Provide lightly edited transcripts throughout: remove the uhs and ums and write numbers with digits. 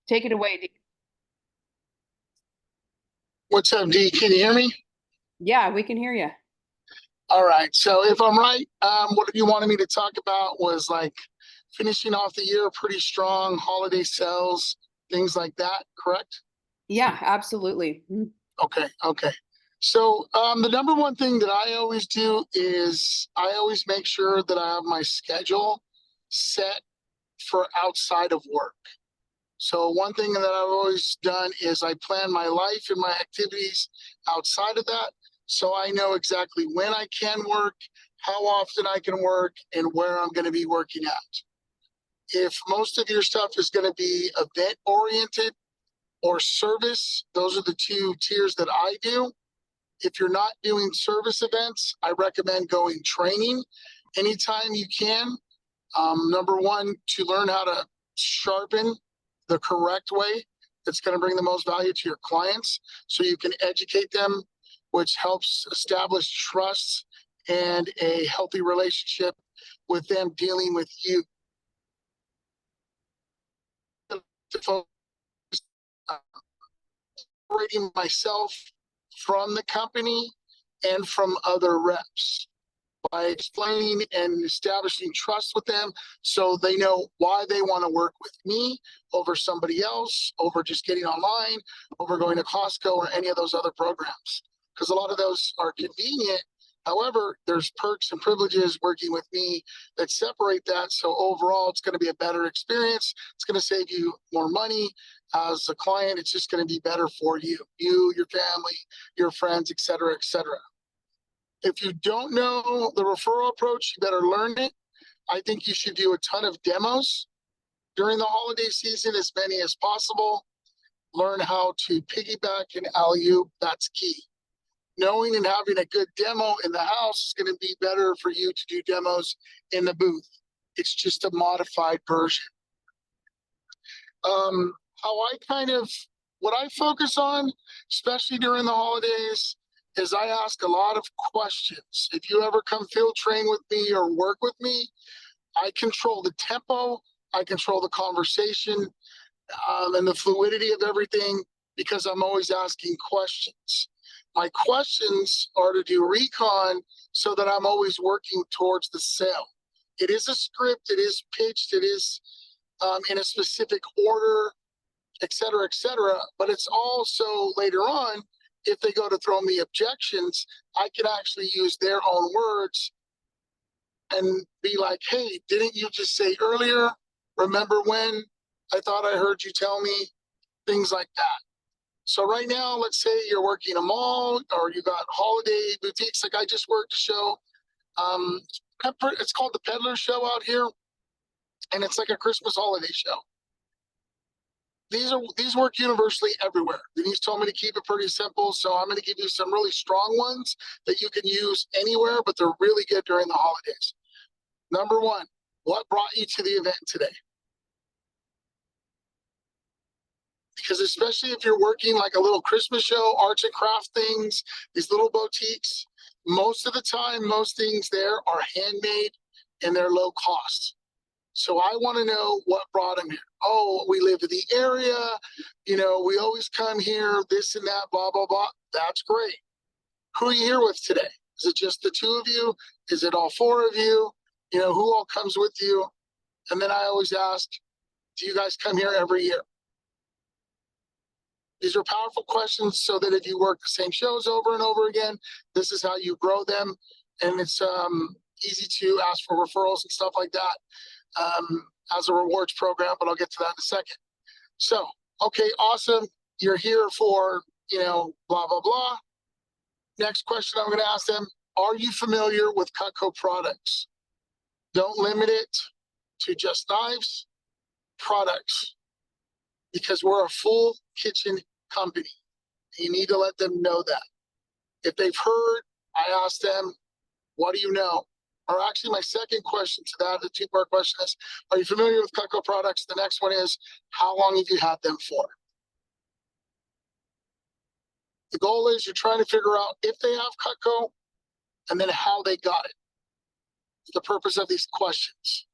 Take it away, Dee. What's up, D? Can you hear me? Yeah, we can hear you. All right. So if I'm right, what you wanted me to talk about was like finishing off the year pretty strong, holiday sales, things like that, correct? Yeah, absolutely. Okay, okay. So the number one thing that I always do is I always make sure that I have my schedule set for outside of work. So one thing that I've always done is I plan my life and my activities outside of that. So I know exactly when I can work, how often I can work, and where I'm going to be working at. If most of your stuff is going to be event oriented or service, those are the two tiers that I do. If you're not doing service events, I recommend going training anytime you can. Number one, to learn how to sharpen the correct way that's going to bring the most value to your clients so you can educate them, which helps establish trust and a healthy relationship with them dealing with you. To focus on separating myself from the company and from other reps by explaining and establishing trust with them so they know why they want to work with me over somebody else, over just getting online, over going to Costco or any of those other programs. Because a lot of those are convenient. However, there's perks and privileges working with me that separate that. So overall, it's going to be a better experience. It's going to save you more money. As a client, it's just going to be better for you, your family, your friends, et cetera, et cetera. If you don't know the referral approach, you better learn it. I think you should do a ton of demos during the holiday season, as many as possible. Learn how to piggyback and alley-oop. That's key. Knowing and having a good demo in the house is going to be better for you to do demos in the booth. It's just a modified version. How I what I focus on, especially during the holidays, is I ask a lot of questions. If you ever come field train with me or work with me, I control the tempo, I control the conversation, and the fluidity of everything because I'm always asking questions. My questions are to do recon so that I'm always working towards the sale. It is a script, it is pitched, it is in a specific order, et cetera, et cetera. But it's also later on, if they go to throw me objections, I can actually use their own words and be like, hey, didn't you just say earlier? Remember when? I thought I heard you tell me, things like that. So right now, let's say you're working a mall or you got holiday boutiques. Like I just worked a show. Um, it's called the Peddler Show out here, and it's like a Christmas holiday show. These work universally everywhere. Denise told me to keep it pretty simple, so I'm going to give you some really strong ones that you can use anywhere, but they're really good during the holidays. Number one, what brought you to the event today? Because especially if you're working like a little Christmas show, arts and craft things, these little boutiques, most of the time, most things there are handmade and they're low cost. So I want to know what brought them here. Oh, we live in the area. We always come here, this and that, blah, blah, blah. That's great. Who are you here with today? Is it just the two of you? Is it all four of you? Who all comes with you? And then I always ask, do you guys come here every year? These are powerful questions so that if you work the same shows over and over again, this is how you grow them. And it's easy to ask for referrals and stuff like that. As a rewards program, but I'll get to that in a second. So, okay, awesome. You're here for, blah, blah, blah. Next question I'm going to ask them, are you familiar with Cutco products? Don't limit it to just knives, products, because we're a full kitchen company. You need to let them know that. If they've heard, I ask them, what do you know? Or actually, my second question to that, the two-part question is, are you familiar with Cutco products? The next one is, how long have you had them for? The goal is you're trying to figure out if they have Cutco and then how they got it. The purpose of these questions.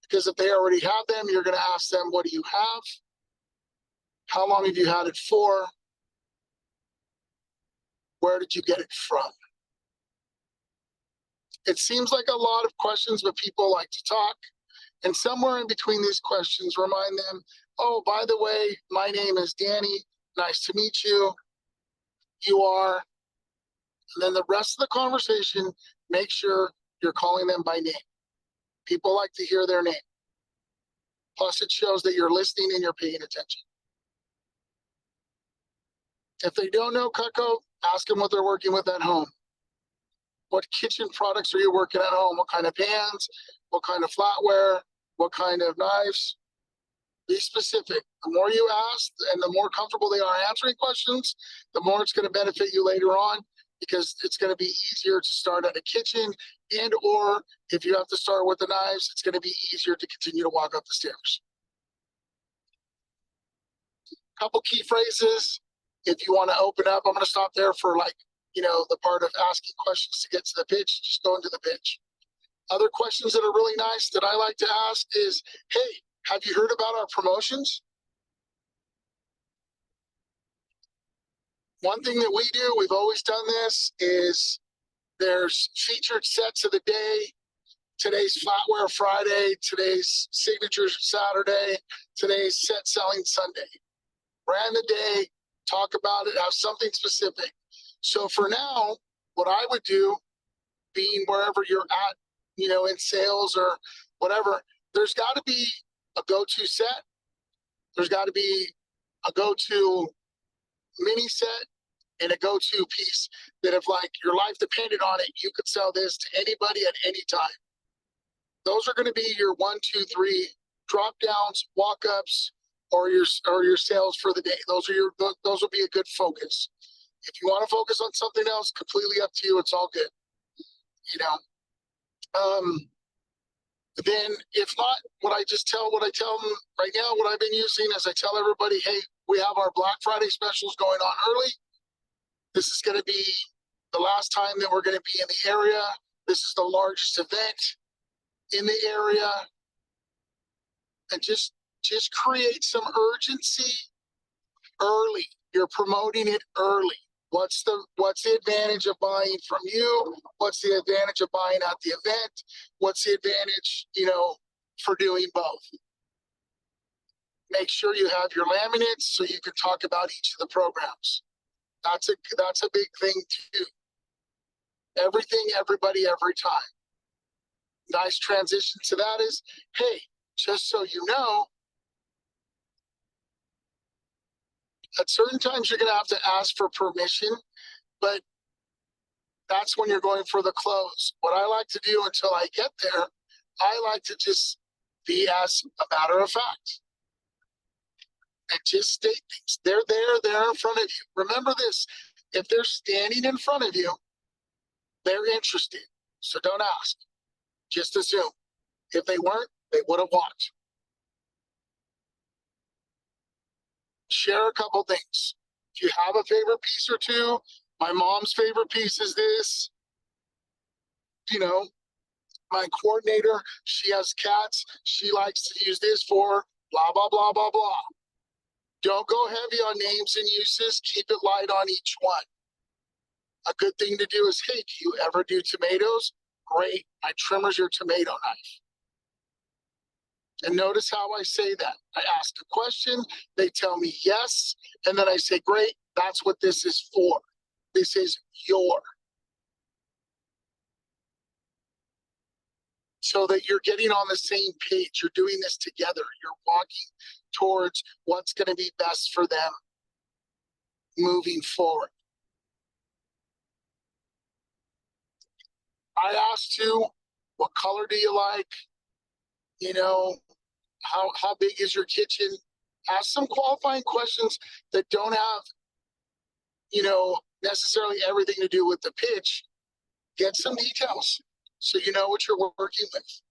Because if they already have them, you're going to ask them, what do you have? How long have you had it for? Where did you get it from? It seems like a lot of questions, but people like to talk. And somewhere in between these questions, remind them, oh, by the way, my name is Danny. Nice to meet you. You are. And then the rest of the conversation, make sure you're calling them by name. People like to hear their name. Plus, it shows that you're listening and you're paying attention. If they don't know Cutco, ask them what they're working with at home. What kitchen products are you working at home? What kind of pans? What kind of flatware? What kind of knives? Be specific. The more you ask and the more comfortable they are answering questions, the more it's going to benefit you later on, because it's going to be easier to start at a kitchen, and or if you have to start with the knives, it's going to be easier to continue to walk up the stairs. Couple key phrases. If you want to open up, I'm going to stop there for the part of asking questions to get to the pitch. Just go into the pitch. Other questions that are really nice that I like to ask is, hey, have you heard about our promotions? One thing that we do, we've always done this, is there's featured sets of the day. Today's Flatware Friday, today's Signatures Saturday, today's Set Selling Sunday. Brand the day, talk about it, have something specific. So for now, what I would do, being wherever you're at, in sales or whatever, there's got to be a go-to set. There's got to be a go-to mini set and a go-to piece that if your life depended on it, you could sell this to anybody at any time. Those are going to be your 1, 2, 3 drop downs, walk-ups, or your sales for the day. Those will be a good focus. If you want to focus on something else, completely up to you. It's all good. Then if not, what I tell them right now, what I've been using is I tell everybody, hey, we have our Black Friday specials going on early. This is going to be the last time that we're going to be in the area. This is the largest event in the area. And just create some urgency early. You're promoting it early. What's the advantage of buying from you? What's the advantage of buying at the event? What's the advantage, for doing both? Make sure you have your laminates so you can talk about each of the programs. That's a big thing too. Everything, everybody, every time. Nice transition to that is, hey, just so you know, at certain times you're going to have to ask for permission, but that's when you're going for the close. What I like to do until I get there, I like to just be as a matter of fact and just state things. They're in front of you. Remember this, if they're standing in front of you, they're interested. So don't ask, just assume. If they weren't, they would have walked. Share a couple things. If you have a favorite piece or two, my mom's favorite piece is this. My coordinator, she has cats. She likes to use this for blah, blah, blah, blah, blah. Don't go heavy on names and uses. Keep it light on each one. A good thing to do is, hey, do you ever do tomatoes? Great. My trimmer's your tomato knife. And notice how I say that. I ask a question, they tell me yes, and then I say, great, that's what this is for. This is your. So that you're getting on the same page. You're doing this together. You're walking towards what's going to be best for them moving forward. I asked you, what color do you like? How big is your kitchen? Ask some qualifying questions that don't have, necessarily everything to do with the pitch. Get some details so you know what you're working with.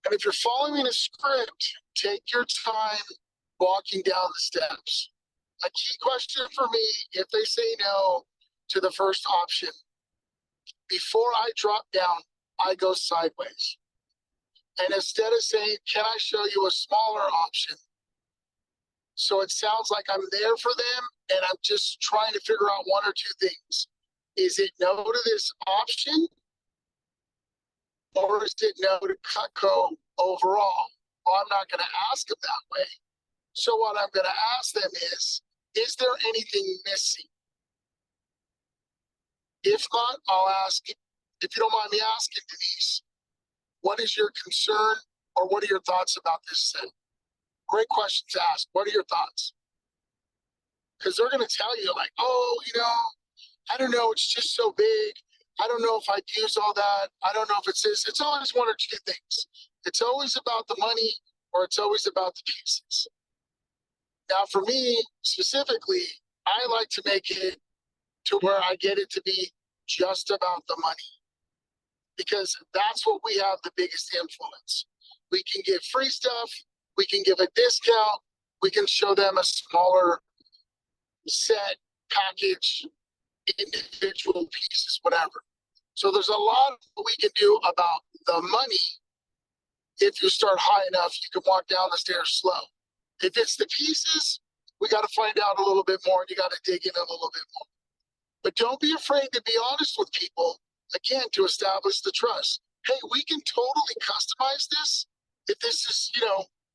And if you're following a script, take your time walking down the steps. A key question for me, if they say no to the first option, before I drop down, I go sideways. And instead of saying, can I show you a smaller option? So it sounds like I'm there for them and I'm just trying to figure out one or two things. Is it no to this option? Or is it no to Cutco overall? Well, I'm not going to ask them that way. So what I'm going to ask them is there anything missing? If not, I'll ask, if you don't mind me asking, Denise, what is your concern or what are your thoughts about this set? Great question to ask. What are your thoughts? Because they're going to tell you like, oh, I don't know. It's just so big. I don't know if I'd use all that. I don't know if it's this. It's always one or two things. It's always about the money or it's always about the pieces. Now, for me specifically, I like to make it to where I get it to be just about the money because that's what we have the biggest influence. We can give free stuff. We can give a discount. We can show them a smaller set, package, individual pieces, whatever. So there's a lot that we can do about the money. If you start high enough, you can walk down the stairs slow. If it's the pieces, we got to find out a little bit more and you got to dig in a little bit more. But don't be afraid to be honest with people, again, to establish the trust. Hey, we can totally customize this. If this is,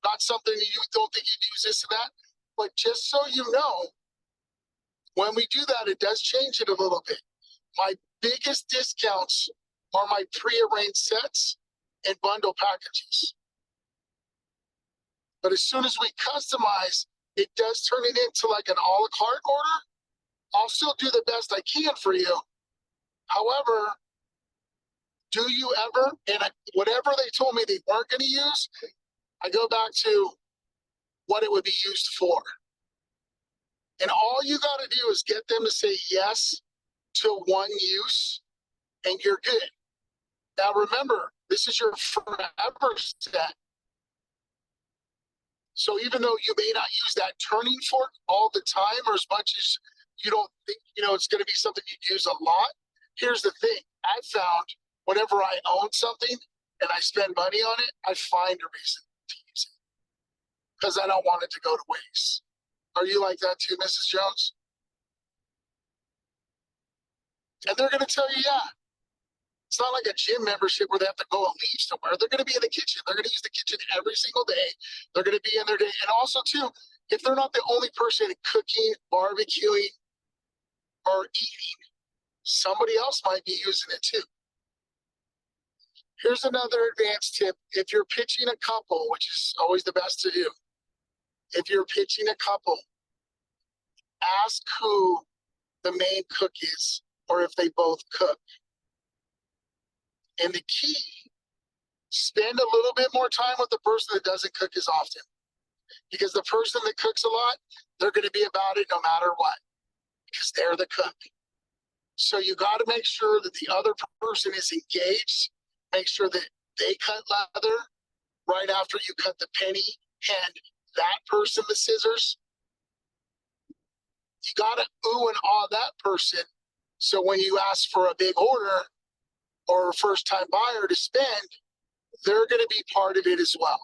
not something that you don't think you'd use this and that. But just so you know, when we do that, it does change it a little bit. My biggest discounts are my pre-arranged sets and bundle packages. But as soon as we customize, it does turn it into like an a la carte order. I'll still do the best I can for you. However, do you ever, and whatever they told me they weren't going to use, I go back to what it would be used for. And all you got to do is get them to say yes to one use, and you're good. Now remember, this is your forever set. So even though you may not use that turning fork all the time or as much as you don't think, it's going to be something you use a lot, here's the thing. I found whenever I own something and I spend money on it, I find a reason to use it because I don't want it to go to waste. Are you like that too, Mrs. Jones? And they're going to tell you, yeah. It's not like a gym membership where they have to go and leave somewhere. They're going to be in the kitchen. They're going to use the kitchen every single day. They're going to be in their day. And also, too, if they're not the only person cooking, barbecuing, or eating, somebody else might be using it too. Here's another advanced tip. If you're pitching a couple, which is always the best to do, if you're pitching a couple, ask who the main cook is or if they both cook. And the key, spend a little bit more time with the person that doesn't cook as often. Because the person that cooks a lot, they're going to be about it no matter what. Because they're the cook. So you got to make sure that the other person is engaged. Make sure that they cut leather right after you cut the penny. Hand that person the scissors. You got to ooh and ah that person. So when you ask for a big order, or a first-time buyer to spend, they're going to be part of it as well.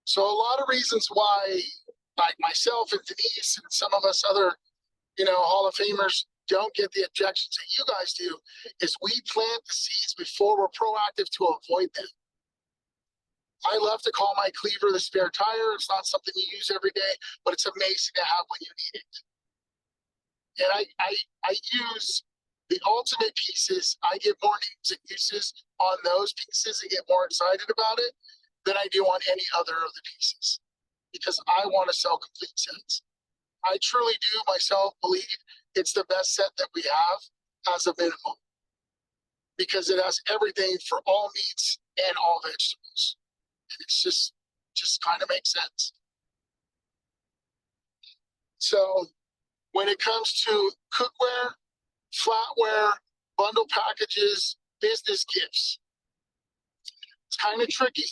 So a lot of reasons why, like myself and Denise and some of us other, Hall of Famers don't get the objections that you guys do, is we plant the seeds before we're proactive to avoid them. I love to call my cleaver the spare tire. It's not something you use every day, but it's amazing to have when you need it. And I use the ultimate pieces. I get more names and uses on those pieces and get more excited about it than I do on any other of the pieces because I want to sell complete sets. I truly do myself believe it's the best set that we have as a minimum because it has everything for all meats and all vegetables. And it's just kind of makes sense. So when it comes to cookware, flatware, bundle packages, business gifts. It's kind of tricky.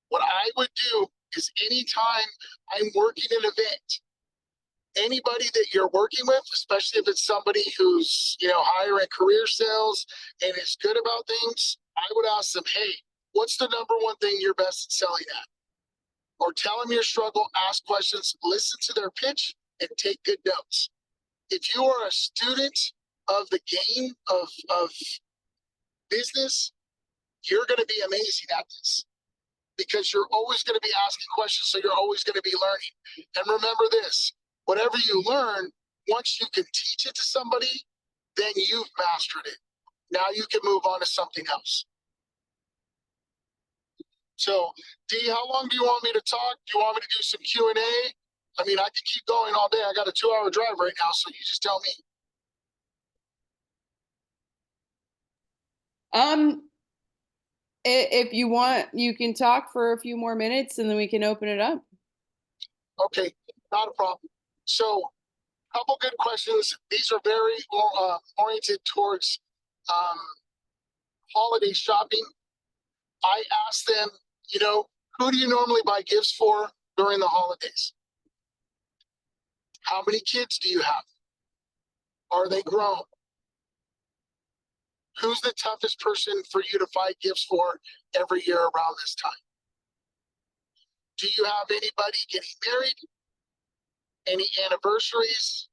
What I would do is anytime I'm working an event, anybody that you're working with, especially if it's somebody who's, higher in career sales and is good about things, I would ask them, hey, what's the number one thing you're best at selling at? Or tell them your struggle, ask questions, listen to their pitch, and take good notes. If you are a student of the game of business, you're going to be amazing at this because you're always going to be asking questions. So you're always going to be learning. And remember this, whatever you learn, once you can teach it to somebody, then you've mastered it. Now you can move on to something else. So, Dee, how long do you want me to talk? Do you want me to do some Q&A? I mean, I can keep going all day. I got a 2-hour drive right now, so you just tell me. If you want, you can talk for a few more minutes and then we can open it up. Okay, not a problem. So, couple good questions. These are very oriented towards holiday shopping. I asked them, who do you normally buy gifts for during the holidays? How many kids do you have? Are they grown? Who's the toughest person for you to buy gifts for every year around this time? Do you have anybody getting married? Any anniversaries?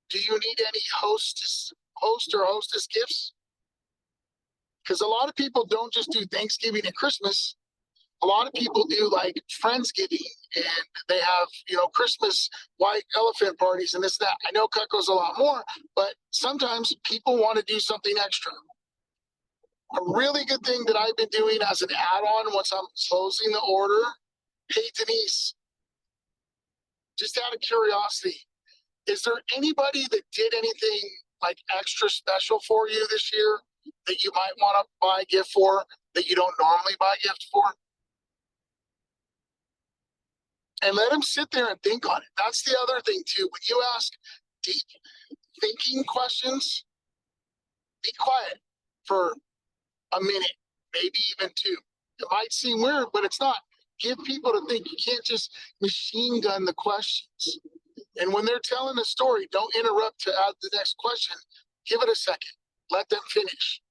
Do you need any host or hostess gifts? Because a lot of people don't just do Thanksgiving and Christmas. A lot of people do like Friendsgiving and they have, Christmas white elephant parties and this, that. I know Cutco's a lot more, but sometimes people want to do something extra. A really good thing that I've been doing as an add-on once I'm closing the order, hey, Denise, just out of curiosity, is there anybody that did anything like extra special for you this year that you might want to buy a gift for that you don't normally buy a gift for? And let them sit there and think on it. That's the other thing too. When you ask deep thinking questions, be quiet for a minute, maybe even two. It might seem weird, but it's not. Give people to think. You can't just machine gun the questions. And when they're telling a story, don't interrupt to add the next question. Give it a second. Let them finish.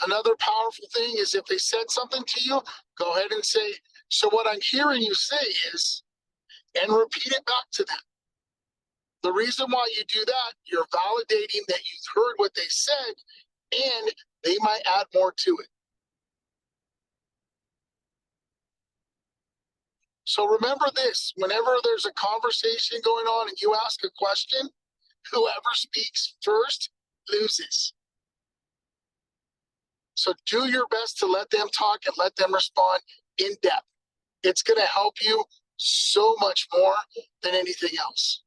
Another powerful thing is if they said something to you, go ahead and say, so what I'm hearing you say is, and repeat it back to them. The reason why you do that, you're validating that you've heard what they said, and they might add more to it. So remember this, whenever there's a conversation going on and you ask a question, whoever speaks first loses. So do your best to let them talk and let them respond in depth. It's going to help you so much more than anything else.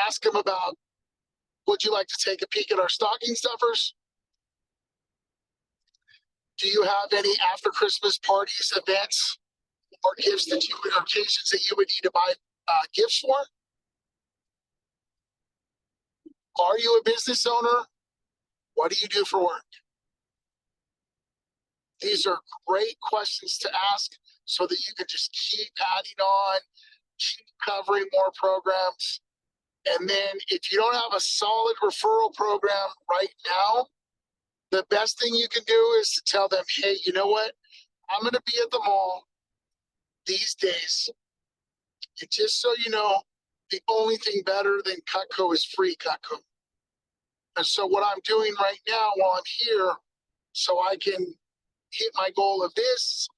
Ask them about, would you like to take a peek at our stocking stuffers? Do you have any after Christmas parties, events, or gifts that you or occasions that you would need to buy gifts for? Are you a business owner? What do you do for work? These are great questions to ask so that you can just keep adding on, keep covering more programs. And then if you don't have a solid referral program right now, the best thing you can do is to tell them, hey, you know what? I'm going to be at the mall these days. And just so you know, the only thing better than Cutco is free Cutco. And so what I'm doing right now while I'm here, so I can hit my goal of this,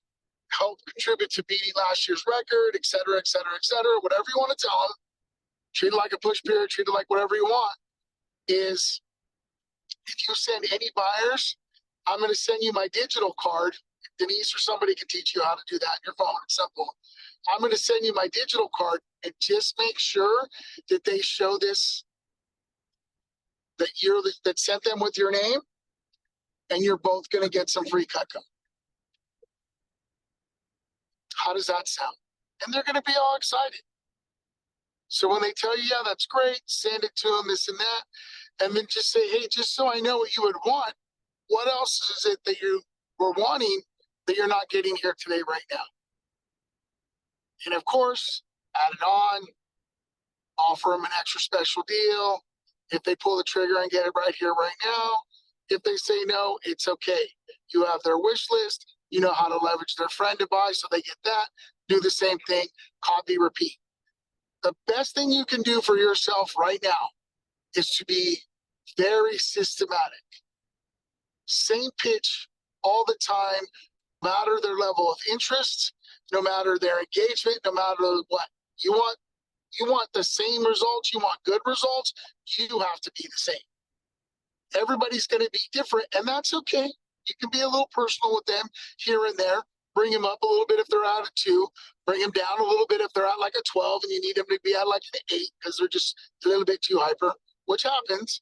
help contribute to beating last year's record, et cetera, whatever you want to tell them, treat it like a push period, treat it like whatever you want, is if you send any buyers, I'm going to send you my digital card. Denise or somebody can teach you how to do that on your phone. It's simple. I'm going to send you my digital card and just make sure that they show this, that sent them with your name, and you're both going to get some free Cutco. How does that sound? And they're going to be all excited. So when they tell you, yeah, that's great, send it to them, this and that, and then just say, hey, just so I know what you would want, what else is it that you were wanting that you're not getting here today right now? And of course, add it on, offer them an extra special deal. If they pull the trigger and get it right here, right now, if they say no, it's okay. You have their wish list. You know how to leverage their friend to buy so they get that. Do the same thing, copy, repeat. The best thing you can do for yourself right now is to be very systematic. Same pitch all the time, no matter their level of interest, no matter their engagement, no matter what. You want the same results, you want good results, you have to be the same. Everybody's going to be different, and that's okay. You can be a little personal with them here and there. Bring them up a little bit if they're at a 2. Bring them down a little bit if they're at like a 12 and you need them to be at like an 8 because they're just a little bit too hyper, which happens.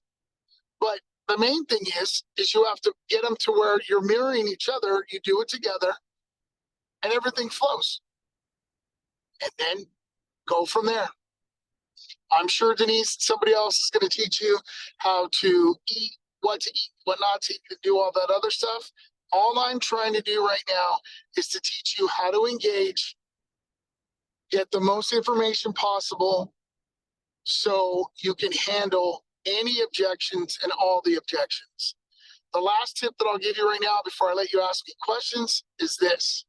But the main thing is you have to get them to where you're mirroring each other. You do it together and everything flows. And then go from there. I'm sure Denise, somebody else is going to teach you how to eat, what not to eat, and do all that other stuff. All I'm trying to do right now is to teach you how to engage, get the most information possible so you can handle any objections and all the objections. The last tip that I'll give you right now before I let you ask me questions is this.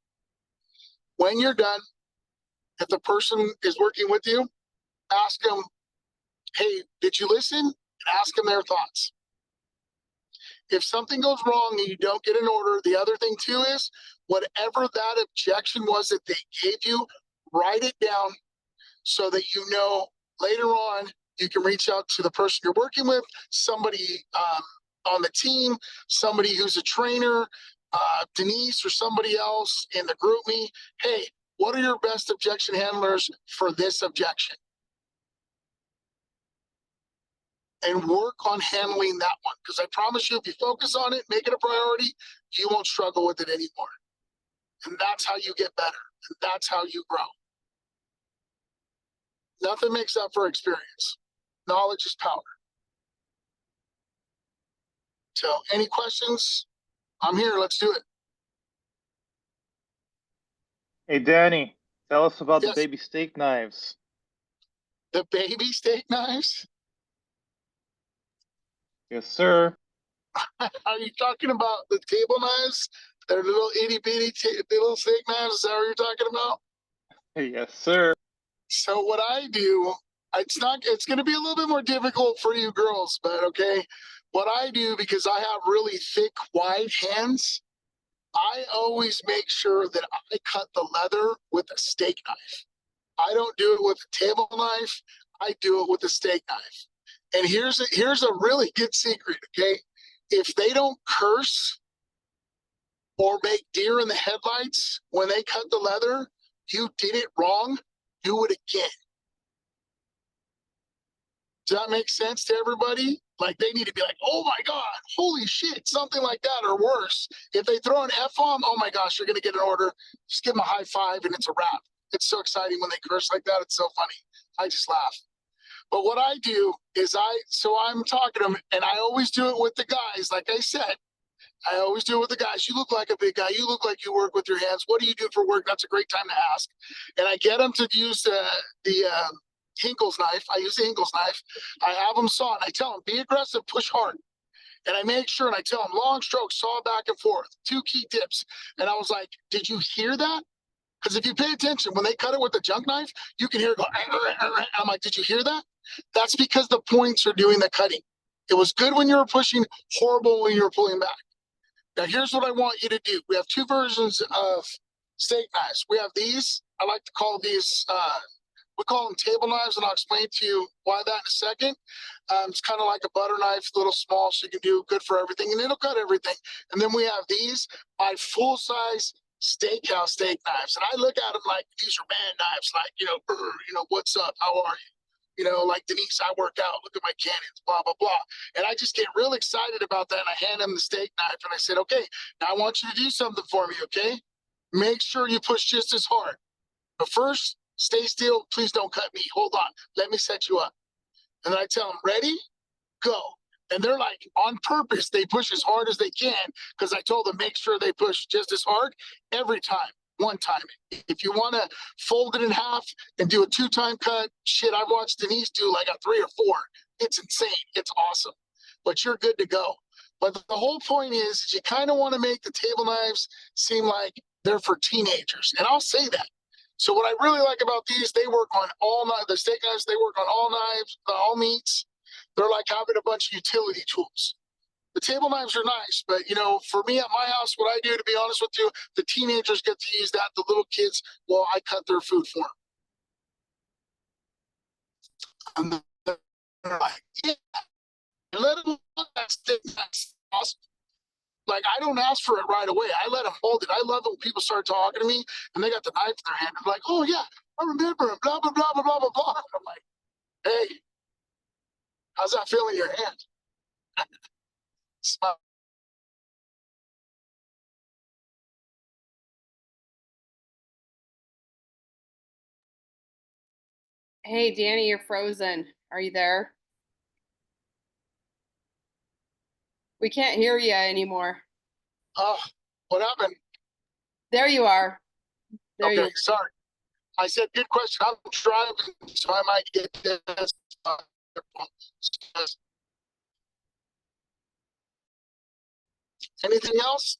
When you're done, if the person is working with you, ask them, hey, did you listen? And ask them their thoughts. If something goes wrong and you don't get an order, the other thing too is whatever that objection was that they gave you, write it down so that you know later on you can reach out to the person you're working with, somebody on the team, somebody who's a trainer, Denise or somebody else in the group me. Hey, what are your best objection handlers for this objection? And work on handling that one. Because I promise you, if you focus on it, make it a priority, you won't struggle with it anymore. And that's how you get better. And that's how you grow. Nothing makes up for experience. Knowledge is power. So any questions? I'm here. Let's do it. Hey, Danny, tell us about Yes. the baby steak knives. The baby steak knives? Yes, sir. Are you talking about the table knives? They're little itty bitty little steak knives. Is that what you're talking about? Yes, sir. So what I do, it's going to be a little bit more difficult for you girls, but okay. What I do, because I have really thick, wide hands, I always make sure that I cut the leather with a steak knife. I don't do it with a table knife. I do it with a steak knife. And here's a really good secret, okay? If they don't curse or make deer in the headlights when they cut the leather, you did it wrong, do it again. Does that make sense to everybody? Like they need to be like, oh my God, holy shit, something like that or worse. If they throw an F-bomb, oh my gosh, you're going to get an order. Just give them a high five and it's a wrap. It's so exciting when they curse like that. It's so funny. I just laugh. But what I do is I'm talking to them and I always do it with the guys. Like I said, I always do it with the guys. You look like a big guy. You look like you work with your hands. What do you do for work? That's a great time to ask. And I get them to use the Hinkle's knife. I use the Hinkle's knife. I have them saw and I tell them, be aggressive, push hard. And I make sure and I tell them long strokes, saw back and forth, 2 key tips. And I was like, did you hear that? Because if you pay attention, when they cut it with the junk knife, you can hear it go, I'm like, did you hear that? That's because the points are doing the cutting. It was good when you were pushing, horrible when you were pulling back. Now, here's what I want you to do. We have 2 versions of steak knives. We have these. I like to call these, we call them table knives, and I'll explain to you why that in a second. It's kind of like a butter knife, a little small, so you can do good for everything, and it'll cut everything. And then we have these, my full-size steakhouse steak knives. And I look at them like these are man knives, like, what's up? How are you? Like Denise, I work out, look at my cannons, blah, blah, blah. And I just get real excited about that. And I hand him the steak knife and I said, okay, now I want you to do something for me, okay? Make sure you push just as hard. But first, stay still. Please don't cut me. Hold on. Let me set you up. And then I tell them, ready? Go. And they're like, on purpose, they push as hard as they can because I told them make sure they push just as hard every time. one time it. If you want to fold it in half and do a 2-time cut, shit, I've watched Denise do like a 3 or 4. It's insane. It's awesome. But you're good to go. But the whole point is you kind of want to make the table knives seem like they're for teenagers. And I'll say that. So what I really like about these, they work on all knives. The steak knives, they work on all knives, all meats. They're like having a bunch of utility tools. The table knives are nice, but for me at my house, what I do, to be honest with you, the teenagers get to use that. The little kids, well, I cut their food for them. And they're like, yeah, let them look that steak. That's awesome. Like, I don't ask for it right away. I let them hold it. I love it when people start talking to me and they got the knife in their hand. I'm like, oh yeah, I remember, blah, blah, blah, blah, blah, blah, blah. I'm like, hey, how's that feel in your hand? Smell. Hey, Danny, you're frozen. Are you there? We can't hear you anymore. Oh, what happened? There you are. There Okay, you sorry. I said, good question. I'm driving, so I might get this. Anything else?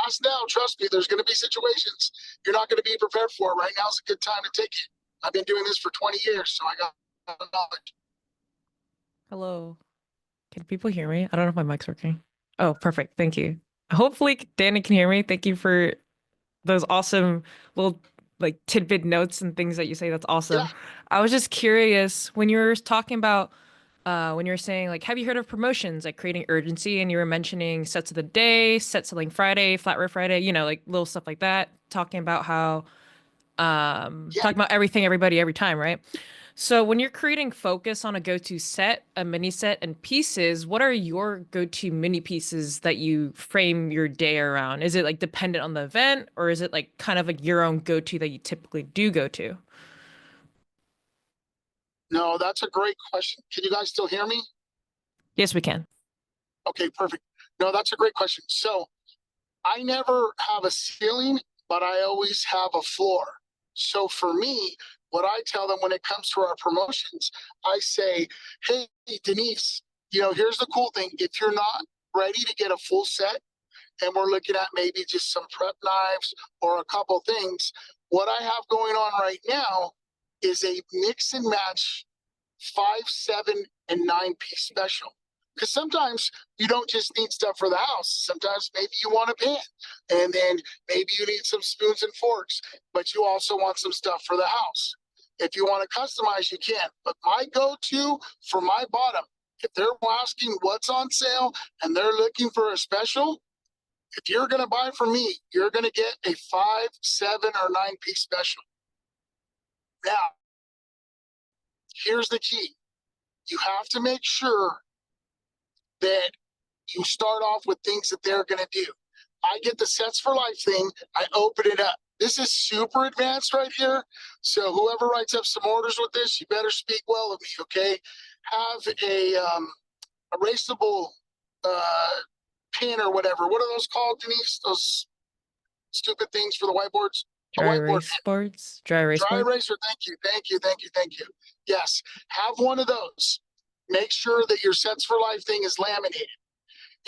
Ask now. Trust me, there's going to be situations you're not going to be prepared for. Right now is a good time to take it. I've been doing this for 20 years, so I got knowledge. Hello. Can people hear me? I don't know if my mic's working. Oh, perfect. Thank you. Hopefully Danny can hear me. Thank you for those awesome little tidbit notes and things that you say. That's awesome. Yeah. I was just curious when you were talking about when you were saying have you heard of promotions, like creating urgency, and you were mentioning sets of the day, set selling Friday, flat rate Friday, like little stuff like that, talking about how talking about everything, everybody, every time, right? So when you're creating focus on a go-to set, a mini set, and pieces, what are your go-to mini pieces that you frame your day around? Is it dependent on the event, or is it kind of your own go-to that you typically do go to? No, that's a great question. Can you guys still hear me? Yes, we can. Okay, perfect. No, that's a great question. So I never have a ceiling, but I always have a floor. So for me, what I tell them when it comes to our promotions, I say, hey, Denise, here's the cool thing. If you're not ready to get a full set and we're looking at maybe just some prep knives or a couple things, what I have going on right now is a mix and match 5, 7, and 9-piece special. Because sometimes you don't just need stuff for the house. Sometimes maybe you want a pan, and then maybe you need some spoons and forks, but you also want some stuff for the house. If you want to customize, you can. But my go-to for my bottom, if they're asking what's on sale and they're looking for a special, if you're going to buy from me, you're going to get a 5, 7, or 9-piece special. Now, here's the key. You have to make sure that you start off with things that they're going to do. I get the sets for life thing. I open it up. This is super advanced right here. So whoever writes up some orders with this, you better speak well of me, okay? Have a erasable pin or whatever. What are those called, Denise? Those stupid things for the whiteboards? Dry erase boards? Dry erase Dry board? eraser. Thank you. Thank you. Thank you. Thank you. Yes. Have one of those. Make sure that your sets for life thing is laminated.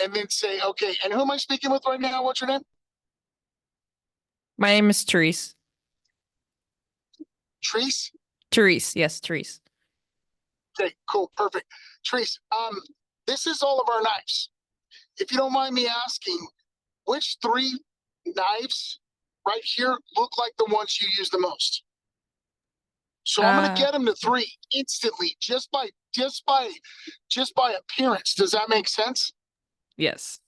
And then say, okay, and who am I speaking with right now? What's your name? My name is Therese. Treese? Therese, yes, Therese. Okay, cool, perfect. Treese, this is all of our knives. If you don't mind me asking, which 3 knives right here look like the ones you use the most? So I'm going to get them to 3 instantly, just by appearance. Does that make sense? Yes.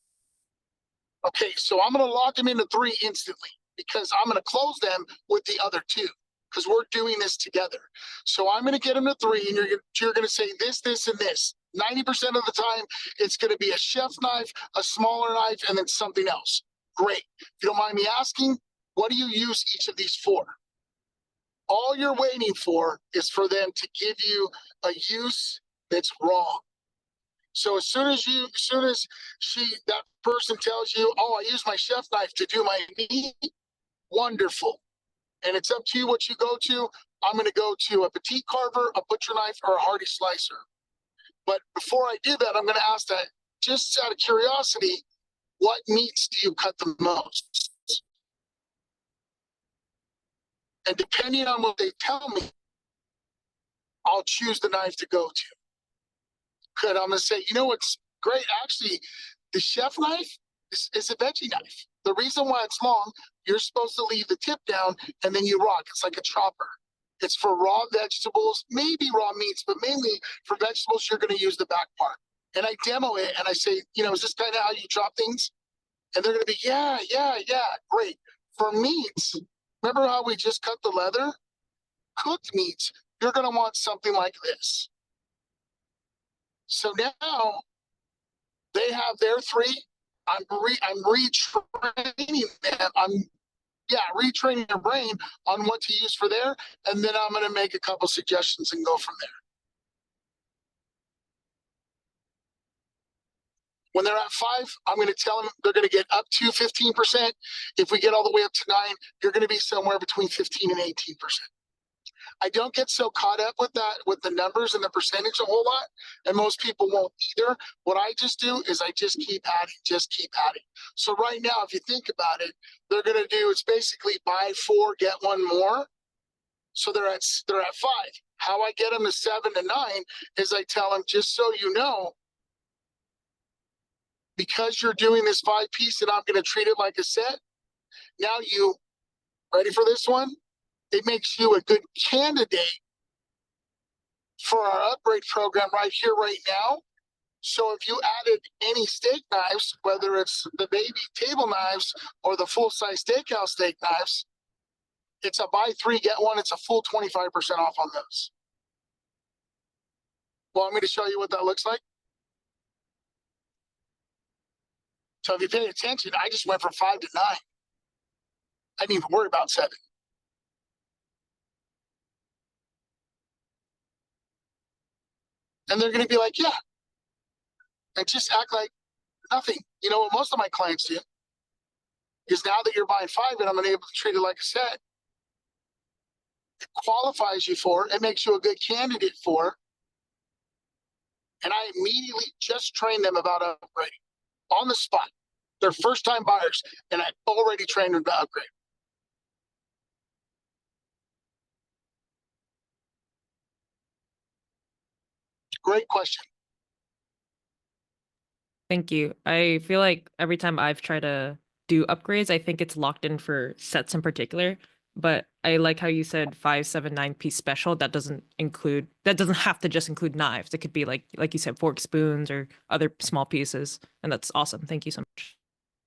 Okay, so I'm going to lock them into 3 instantly because I'm going to close them with the other 2 because we're doing this together. So I'm going to get them to 3, and you're going to say this, this, and this. 90% of the time, it's going to be a chef knife, a smaller knife, and then something else. Great. If you don't mind me asking, what do you use each of these for? All you're waiting for is for them to give you a use that's wrong. So as soon as that person tells you, oh, I use my chef knife to do my meat, wonderful. And it's up to you what you go to. I'm going to go to a petite carver, a butcher knife, or a hardy slicer. But before I do that, I'm going to ask that, just out of curiosity, what meats do you cut the most? And depending on what they tell me, I'll choose the knife to go to. Good. I'm going to say, you know what's great? Actually, the chef knife is a veggie knife. The reason why it's long, you're supposed to leave the tip down and then you rock. It's like a chopper. It's for raw vegetables, maybe raw meats, but mainly for vegetables, you're going to use the back part. And I demo it and I say, you know, is this kind of how you chop things? And they're going to be, yeah, great. For meats, remember how we just cut the leather? Cooked meats, you're going to want something like this. So now they have their three. I'm retraining them. Retraining their brain on what to use for there. And then I'm going to make a couple suggestions and go from there. When they're at 5, I'm going to tell them they're going to get up to 15%. If we get all the way up to 9, you're going to be somewhere between 15 and 18%. I don't get so caught up with that, with the numbers and the percentage a whole lot, and most people won't either. What I just do is I just keep adding. So right now, if you think about it, they're going to do, it's basically buy 4, get 1 more. So they're at 5. How I get them to 7 to 9 is I tell them, just so you know, because you're doing this 5-piece and I'm going to treat it like a set. Now you ready for this one? It makes you a good candidate for our upgrade program right here, right now. So if you added any steak knives, whether it's the baby table knives or the full-size steakhouse steak knives, it's a buy 3, get 1. It's a full 25% off on those. Well, I'm going to show you what that looks like. So if you pay attention, I just went from 5 to 9. I didn't even worry about 7. And they're going to be like, yeah. And just act like nothing. You know what most of my clients do is, now that you're buying 5 and I'm able to treat it like a set, it qualifies you for, it makes you a good candidate for. And I immediately just train them about upgrading on the spot. They're first time buyers, and I already trained them to upgrade. Great question. Thank you. I feel like every time I've tried to do upgrades, I think it's locked in for sets in particular. But I like how you said 5, 7, 9-piece special. That doesn't have to just include knives. It could be like you said, forks, spoons, or other small pieces. And that's awesome. Thank you so much.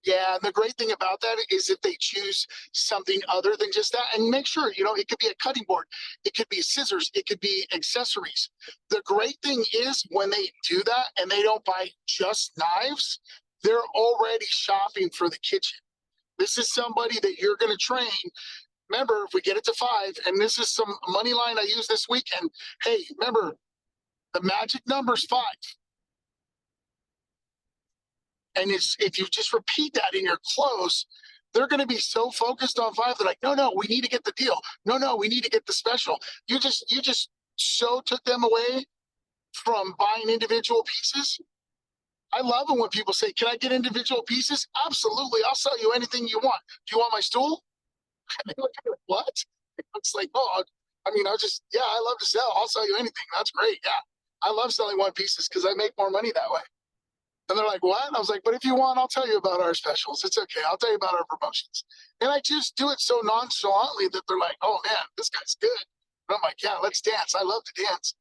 Yeah, and the great thing about that is if they choose something other than just that, and make sure, you know, it could be a cutting board, it could be scissors, it could be accessories. The great thing is when they do that and they don't buy just knives, they're already shopping for the kitchen. This is somebody that you're going to train. Remember, if we get it to 5, and this is some money line I use this weekend. Hey, remember, the magic number is 5. And if you just repeat that in your close, they're going to be so focused on 5. They're like, no, we need to get the deal. No, we need to get the special. You just so took them away from buying individual pieces. I love it when people say, can I get individual pieces? Absolutely. I'll sell you anything you want. Do you want my stool? And they look at me like, what? It's like, oh, I love to sell. I'll sell you anything. That's great. Yeah. I love selling 1 pieces because I make more money that way. And they're like, what? And I was like, but if you want, I'll tell you about our specials. It's okay. I'll tell you about our promotions. And I just do it so nonchalantly that they're like, oh man, this guy's good. And I'm like, yeah, let's dance. I love to dance.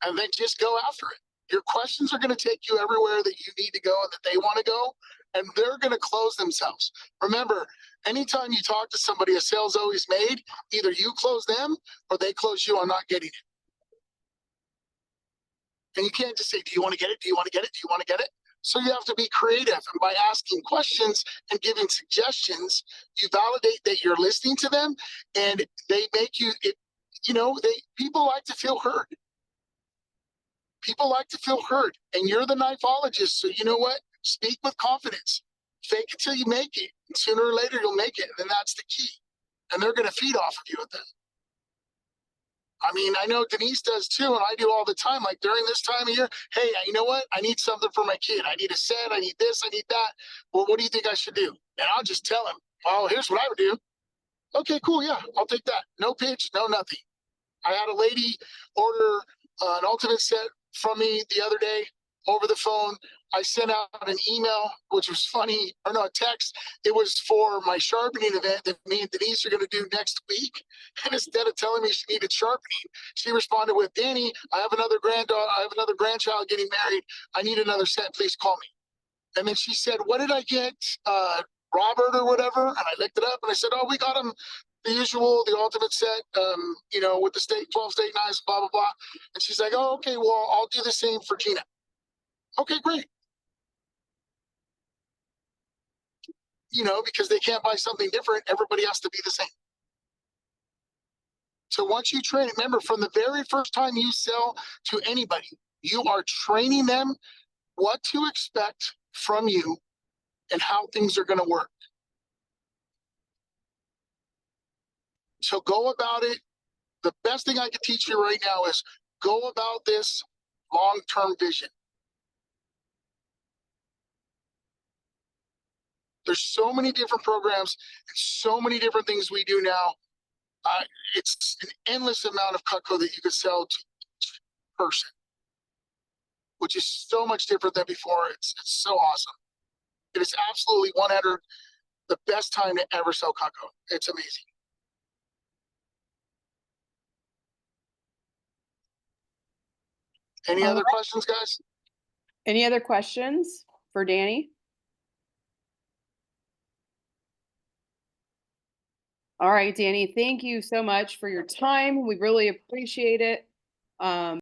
And then just go after it. Your questions are going to take you everywhere that you need to go and that they want to go. And they're going to close themselves. Remember, anytime you talk to somebody, a sale's always made. Either you close them or they close you on not getting it. And you can't just say, do you want to get it? Do you want to get it? Do you want to get it? So you have to be creative. And by asking questions and giving suggestions, you validate that you're listening to them, and they make you, people like to feel heard. People like to feel heard. And you're the knifeologist. So you know what? Speak with confidence. Fake it till you make it. And sooner or later, you'll make it. And that's the key. and they're going to feed off of you with that. I mean, I know Denise does too, and I do all the time. Like during this time of year, hey, you know what? I need something for my kid. I need a set. I need this. I need that. Well, what do you think I should do? And I'll just tell him, well, here's what I would do. Okay, cool. Yeah, I'll take that. No pitch, no nothing. I had a lady order an ultimate set from me the other day over the phone. I sent out an email, which was funny, or no, a text. It was for my sharpening event that me and Denise are going to do next week. And instead of telling me she needed sharpening, she responded with, Danny, I have another grandchild getting married. I need another set. Please call me. And then she said, what did I get? Robert or whatever. And I looked it up and I said, oh, we got him the usual, the ultimate set, with the 12 steak knives, blah, blah, blah. And she's like, oh, okay, well, I'll do the same for Gina. Okay, great. Because they can't buy something different, everybody has to be the same. So once you train, remember, from the very first time you sell to anybody, you are training them what to expect from you and how things are going to work. So go about it. The best thing I can teach you right now is go about this long-term vision. There's so many different programs and so many different things we do now. It's an endless amount of Cutco that you could sell to each person, which is so much different than before. It's so awesome. It is absolutely 100 the best time to ever sell Cutco. It's amazing. Any other questions, guys? Any other questions for Danny? All right, Danny, thank you so much for your time. We really appreciate it.